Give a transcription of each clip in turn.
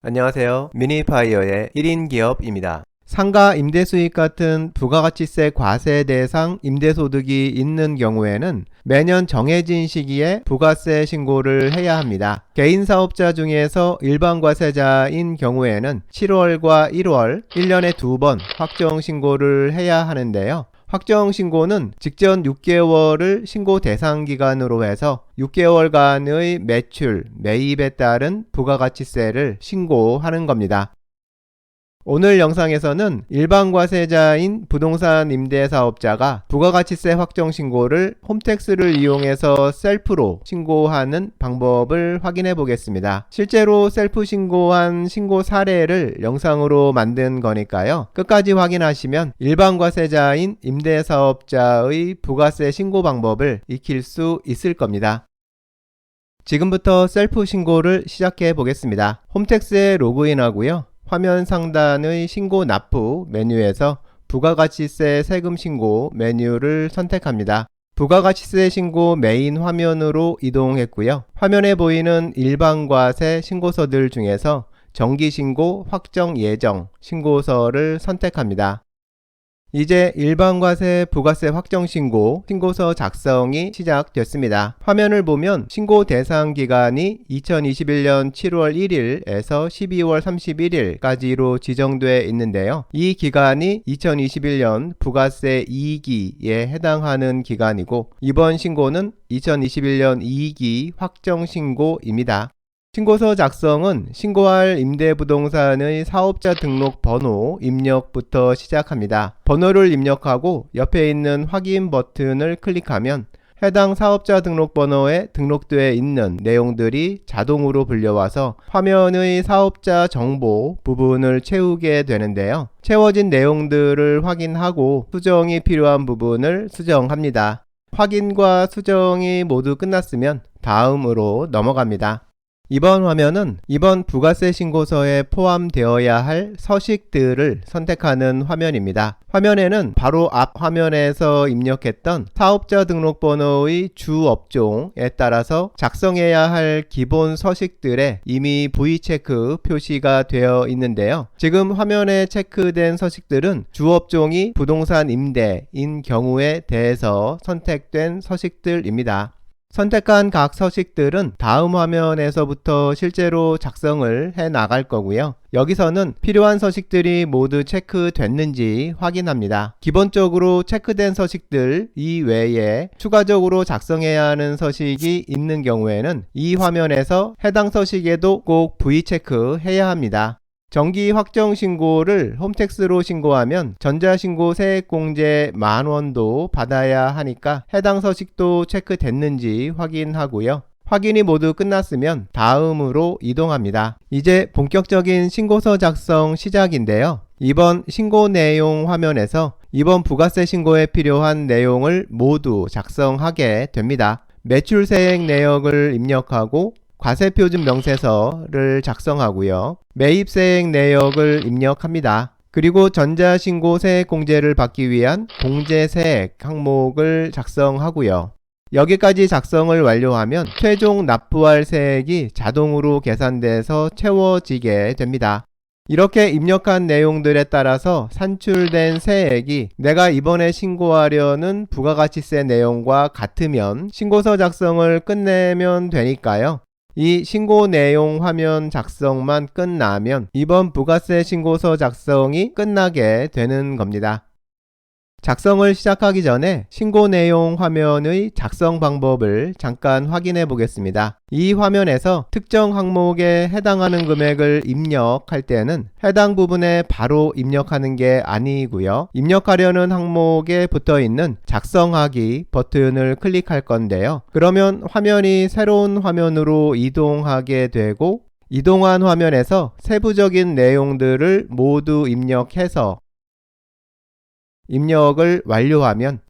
안녕하세요. 미니파이어의 1인 기업입니다. 상가 임대수익 같은 부가가치세 과세 대상 임대소득이 있는 경우에는 매년 정해진 시기에 부가세 신고를 해야 합니다. 개인사업자 중에서 일반과세자인 경우에는 7월과 1월 1년에 2번 확정신고를 해야 하는데요. 확정신고는 직전 6개월을 신고 대상 기간으로 해서 6개월간의 매출, 매입에 따른 부가가치세를 신고하는 겁니다. 오늘 영상에서는 일반과세자인 부동산 임대사업자가 부가가치세 확정신고를 홈택스를 이용해서 셀프로 신고하는 방법을 확인해 보겠습니다. 실제로 셀프 신고한 신고 사례를 영상으로 만든 거니까요. 끝까지 확인하시면 일반과세자인 임대사업자의 부가세 신고 방법을 익힐 수 있을 겁니다. 지금부터 셀프 신고를 시작해 보겠습니다. 홈택스에 로그인하고요. 화면 상단의 신고 납부 메뉴에서 부가가치세 세금 신고 메뉴를 선택합니다. 부가가치세 신고 메인 화면으로 이동했고요. 화면에 보이는 일반과세 신고서들 중에서 정기신고 확정 예정 신고서를 선택합니다. 이제 일반과세 부가세 확정신고 신고서 작성이 시작됐습니다. 화면을 보면 신고 대상 기간이 2021년 7월 1일에서 12월 31일까지로 지정되어 있는데요. 이 기간이 2021년 부가세 2기에 해당하는 기간이고 이번 신고는 2021년 2기 확정신고입니다. 신고서 작성은 신고할 임대부동산의 사업자 등록 번호 입력부터 시작합니다. 번호를 입력하고 옆에 있는 확인 버튼을 클릭하면 해당 사업자 등록번호에 등록되어 있는 내용들이 자동으로 불려와서 화면의 사업자 정보 부분을 채우게 되는데요. 채워진 내용들을 확인하고 수정이 필요한 부분을 수정합니다. 확인과 수정이 모두 끝났으면 다음으로 넘어갑니다. 이번 화면은 이번 부가세 신고서에 포함되어야 할 서식들을 선택하는 화면입니다. 화면에는 바로 앞 화면에서 입력했던 사업자 등록번호의 주 업종에 따라서 작성해야 할 기본 서식들에 이미 V체크 표시가 되어 있는데요. 지금 화면에 체크된 서식들은 주 업종이 부동산 임대인 경우에 대해서 선택된 서식들입니다. 선택한 각 서식들은 다음 화면에서부터 실제로 작성을 해 나갈 거고요. 여기서는 필요한 서식들이 모두 체크됐는지 확인합니다. 기본적으로 체크된 서식들 이외에 추가적으로 작성해야 하는 서식이 있는 경우에는 이 화면에서 해당 서식에도 꼭 V체크 해야 합니다. 정기 확정 신고를 홈택스로 신고하면 전자신고 세액공제 10,000원도 받아야 하니까 해당 서식도 체크됐는지 확인하고요. 확인이 모두 끝났으면 다음으로 이동합니다. 이제 본격적인 신고서 작성 시작인데요. 이번 신고 내용 화면에서 이번 부가세 신고에 필요한 내용을 모두 작성하게 됩니다. 매출세액 내역을 입력하고 과세표준 명세서를 작성하고요. 매입세액 내역을 입력합니다. 그리고 전자신고 세액공제를 받기 위한 공제세액 항목을 작성하고요. 여기까지 작성을 완료하면 최종 납부할 세액이 자동으로 계산돼서 채워지게 됩니다. 이렇게 입력한 내용들에 따라서 산출된 세액이 내가 이번에 신고하려는 부가가치세 내용과 같으면 신고서 작성을 끝내면 되니까요. 이 신고 내용 화면 작성만 끝나면 이번 부가세 신고서 작성이 끝나게 되는 겁니다. 작성을 시작하기 전에 신고 내용 화면의 작성 방법을 잠깐 확인해 보겠습니다. 이 화면에서 특정 항목에 해당하는 금액을 입력할 때는 해당 부분에 바로 입력하는 게 아니고요. 입력하려는 항목에 붙어 있는 작성하기 버튼을 클릭할 건데요. 그러면 화면이 새로운 화면으로 이동하게 되고 이동한 화면에서 세부적인 내용들을 모두 입력해서 입력을 완료하면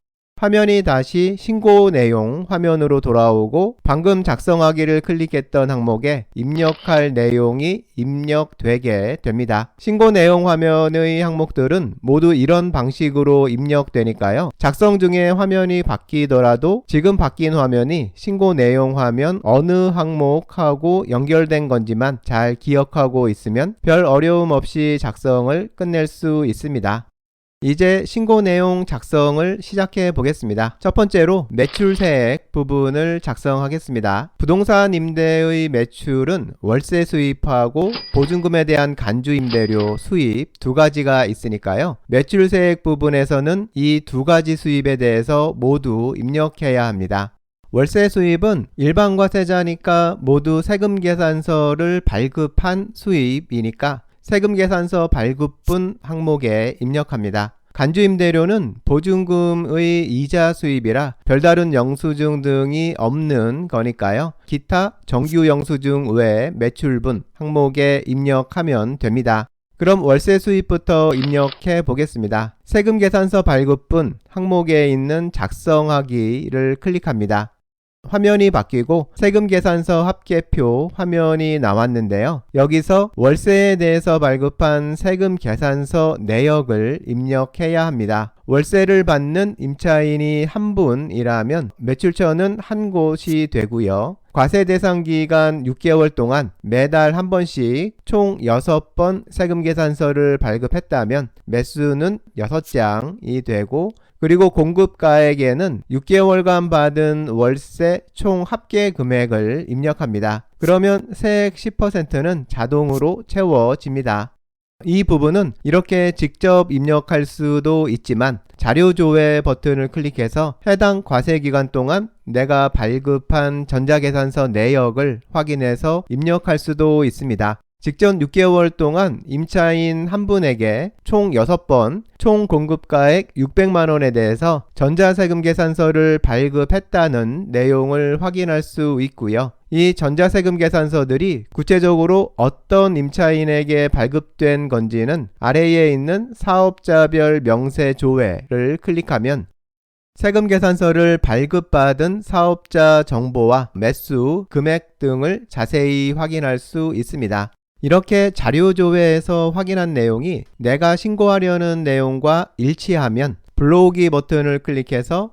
화면이 다시 신고 내용 화면으로 돌아오고 방금 작성하기를 클릭했던 항목에 입력할 내용이 입력되게 됩니다. 신고 내용 화면의 항목들은 모두 이런 방식으로 입력되니까요. 작성 중에 화면이 바뀌더라도 지금 바뀐 화면이 신고 내용 화면 어느 항목하고 연결된 건지만 잘 기억하고 있으면 별 어려움 없이 작성을 끝낼 수 있습니다. 이제 신고 내용 작성을 시작해 보겠습니다. 첫 번째로 매출세액 부분을 작성하겠습니다. 부동산 임대의 매출은 월세 수입하고 보증금에 대한 간주 임대료 수입 두 가지가 있으니까요. 매출세액 부분에서는 이 두 가지 수입에 대해서 모두 입력해야 합니다. 월세 수입은 일반과세자니까 모두 세금계산서를 발급한 수입이니까 세금계산서 발급분 항목에 입력합니다. 간주임대료는 보증금의 이자 수입이라 별다른 영수증 등이 없는 거니까요. 기타 정규 영수증 외 매출분 항목에 입력하면 됩니다. 그럼 월세 수입부터 입력해 보겠습니다. 세금계산서 발급분 항목에 있는 작성하기를 클릭합니다. 화면이 바뀌고 세금계산서 합계표 화면이 나왔는데요. 여기서 월세에 대해서 발급한 세금계산서 내역을 입력해야 합니다. 월세를 받는 임차인이 한 분이라면 매출처는 한 곳이 되고요. 과세 대상 기간 6개월 동안 매달 한 번씩 총 6번 세금계산서를 발급했다면 매수는 6장이 되고 그리고 공급가액에는 6개월간 받은 월세 총 합계 금액을 입력합니다. 그러면 세액 10%는 자동으로 채워집니다. 이 부분은 이렇게 직접 입력할 수도 있지만 자료 조회 버튼을 클릭해서 해당 과세 기간 동안 내가 발급한 전자계산서 내역을 확인해서 입력할 수도 있습니다. 직전 6개월 동안 임차인 한 분에게 총 6번 총 공급가액 600만 원에 대해서 전자세금계산서를 발급했다는 내용을 확인할 수 있고요. 이 전자세금계산서들이 구체적으로 어떤 임차인에게 발급된 건지는 아래에 있는 사업자별 명세 조회를 클릭하면 세금계산서를 발급받은 사업자 정보와 매수, 금액 등을 자세히 확인할 수 있습니다. 이렇게 자료 조회에서 확인한 내용이 내가 신고하려는 내용과 일치하면 불러오기 버튼을 클릭해서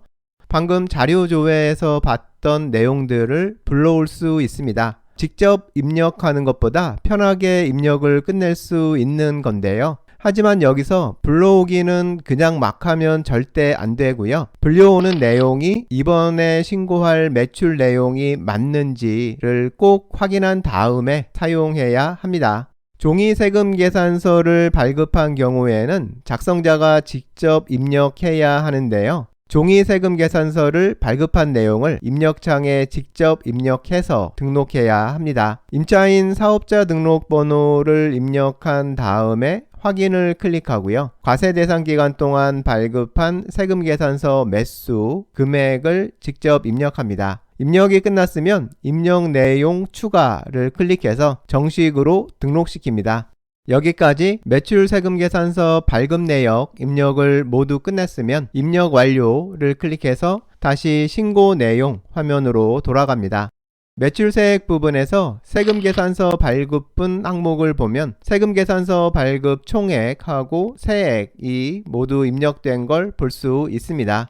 방금 자료 조회에서 봤던 내용들을 불러올 수 있습니다. 직접 입력하는 것보다 편하게 입력을 끝낼 수 있는 건데요. 하지만 여기서 불러오기는 그냥 막 하면 절대 안 되고요. 불려오는 내용이 이번에 신고할 매출 내용이 맞는지를 꼭 확인한 다음에 사용해야 합니다. 종이 세금 계산서를 발급한 경우에는 작성자가 직접 입력해야 하는데요. 종이 세금 계산서를 발급한 내용을 입력창에 직접 입력해서 등록해야 합니다. 임차인 사업자 등록번호를 입력한 다음에 확인을 클릭하고요. 과세 대상 기간 동안 발급한 세금계산서 매수, 금액을 직접 입력합니다. 입력이 끝났으면 입력 내용 추가를 클릭해서 정식으로 등록시킵니다. 여기까지 매출 세금계산서 발급 내역 입력을 모두 끝냈으면 입력 완료를 클릭해서 다시 신고 내용 화면으로 돌아갑니다. 매출세액 부분에서 세금계산서 발급분 항목을 보면 세금계산서 발급 총액하고 세액이 모두 입력된 걸 볼 수 있습니다.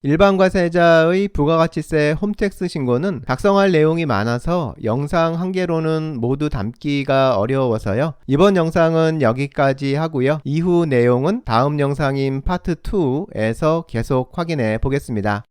일반과세자의 부가가치세 홈택스 신고는 작성할 내용이 많아서 영상 한 개로는 모두 담기가 어려워서요. 이번 영상은 여기까지 하고요. 이후 내용은 다음 영상인 파트 2에서 계속 확인해 보겠습니다.